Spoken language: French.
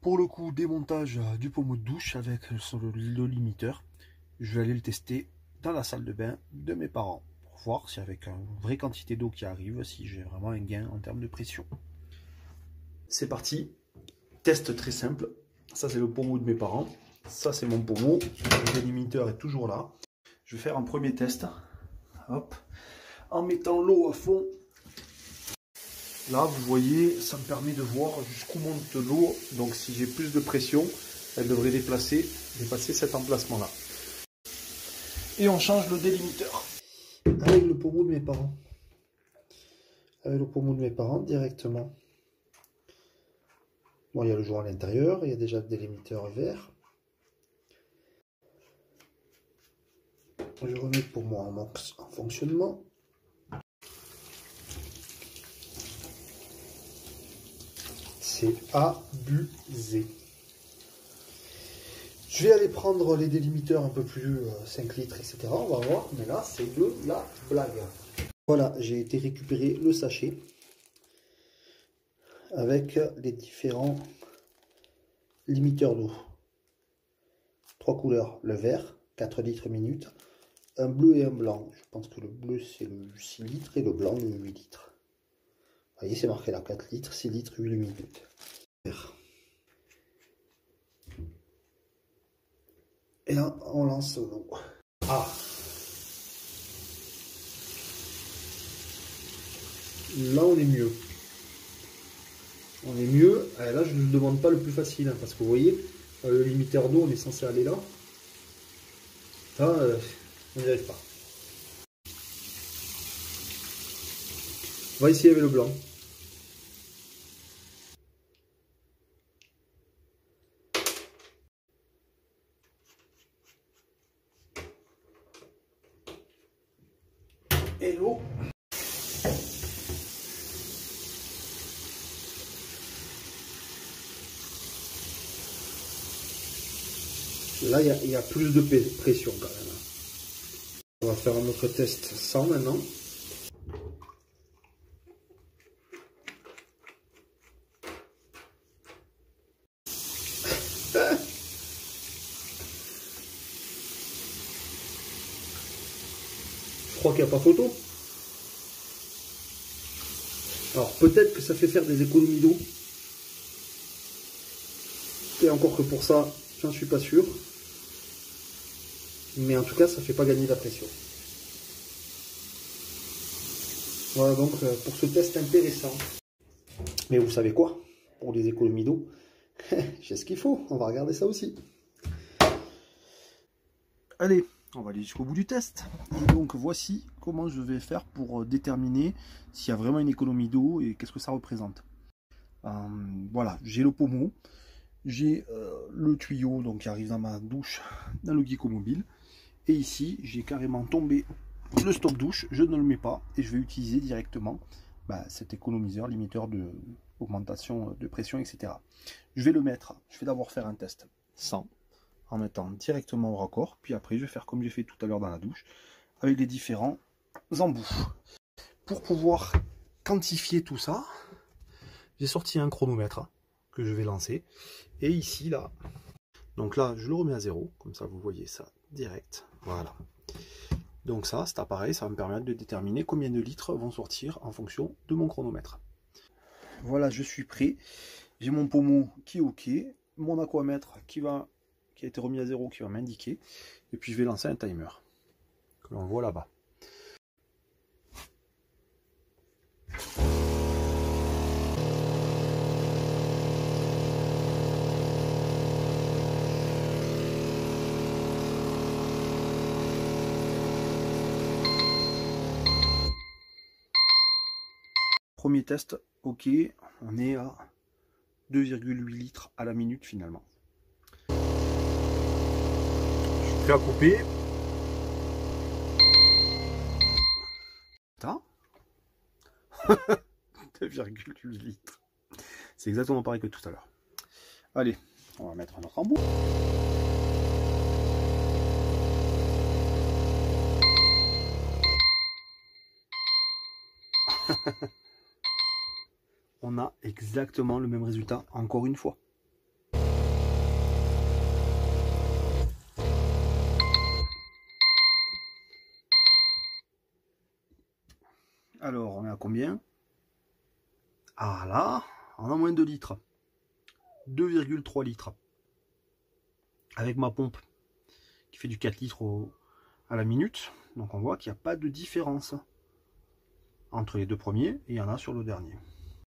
Pour le coup, démontage du pommeau de douche avec le limiteur. Je vais aller le tester dans la salle de bain de mes parents pour voir si avec une vraie quantité d'eau qui arrive, si j'ai vraiment un gain en termes de pression. C'est parti, test très simple. Ça c'est le pommeau de mes parents, ça c'est mon pommeau, le limiteur est toujours là. Je vais faire un premier test, hop, en mettant l'eau à fond. Là, vous voyez, ça me permet de voir jusqu'où monte l'eau. Donc, si j'ai plus de pression, elle devrait dépasser cet emplacement-là. Et on change le délimiteur. Avec le pommeau de mes parents. Avec le pommeau de mes parents, directement. Bon, il y a le jour à l'intérieur. Il y a déjà le délimiteur vert. Je remets le pommeau en fonctionnement. C'est abusé. Je vais aller prendre les délimiteurs un peu plus 5 litres, etc. On va voir, mais là, c'est de la blague. Voilà, j'ai été récupérer le sachet avec les différents limiteurs d'eau. 3 couleurs, le vert, 4 litres minute, un bleu et un blanc. Je pense que le bleu, c'est le 6 litres et le blanc, le 8 litres. Vous voyez, c'est marqué là, 4 litres, 6 litres, 8 minutes. Et là, on lance l'eau. Ah! Là, on est mieux. On est mieux. Là, je ne demande pas le plus facile, hein, parce que vous voyez, le limiteur d'eau, on est censé aller là. Là, on n'y arrive pas. On va essayer avec le blanc. Et l'eau. Là, il y a plus de pression quand même. On va faire un autre test sans maintenant. Je crois qu'il n'y a pas photo. Alors peut-être que ça fait faire des économies d'eau. Et encore que pour ça, j'en suis pas sûr. Mais en tout cas, ça ne fait pas gagner la pression. Voilà donc pour ce test intéressant. Mais vous savez quoi? Pour les économies d'eau, j'ai ce qu'il faut. On va regarder ça aussi. Allez, on va aller jusqu'au bout du test. Et donc voici comment je vais faire pour déterminer s'il y a vraiment une économie d'eau et qu'est-ce que ça représente. Voilà, j'ai le pommeau, j'ai le tuyau donc, qui arrive dans ma douche, dans le Geeko Mobile. Et ici, j'ai carrément tombé le stop douche, je ne le mets pas et je vais utiliser directement cet économiseur, limiteur de augmentation de pression, etc. Je vais le mettre, je vais d'abord faire un test sans, en mettant directement au raccord, puis après je vais faire comme j'ai fait tout à l'heure dans la douche, avec les différents embouts. Pour pouvoir quantifier tout ça, j'ai sorti un chronomètre que je vais lancer, et ici là, donc là je le remets à 0, comme ça vous voyez ça direct, voilà. Donc ça, cet appareil, ça va me permettre de déterminer combien de litres vont sortir en fonction de mon chronomètre. Voilà, je suis prêt. J'ai mon pommeau qui est OK, mon aquamètre qui a été remis à 0, qui va m'indiquer. Et puis je vais lancer un timer, que l'on voit là-bas. Premier test, OK, on est à 2,8 litres à la minute finalement. Je suis prêt à couper. Putain. 2,8 litres. C'est exactement pareil que tout à l'heure. Allez, on va mettre un autre embout. On a exactement le même résultat encore une fois. Alors, on est à combien? Ah là, on a moins de 2 litres. 2,3 litres. Avec ma pompe qui fait du 4 litres à la minute. Donc on voit qu'il n'y a pas de différence entre les deux premiers et il y en a sur le dernier.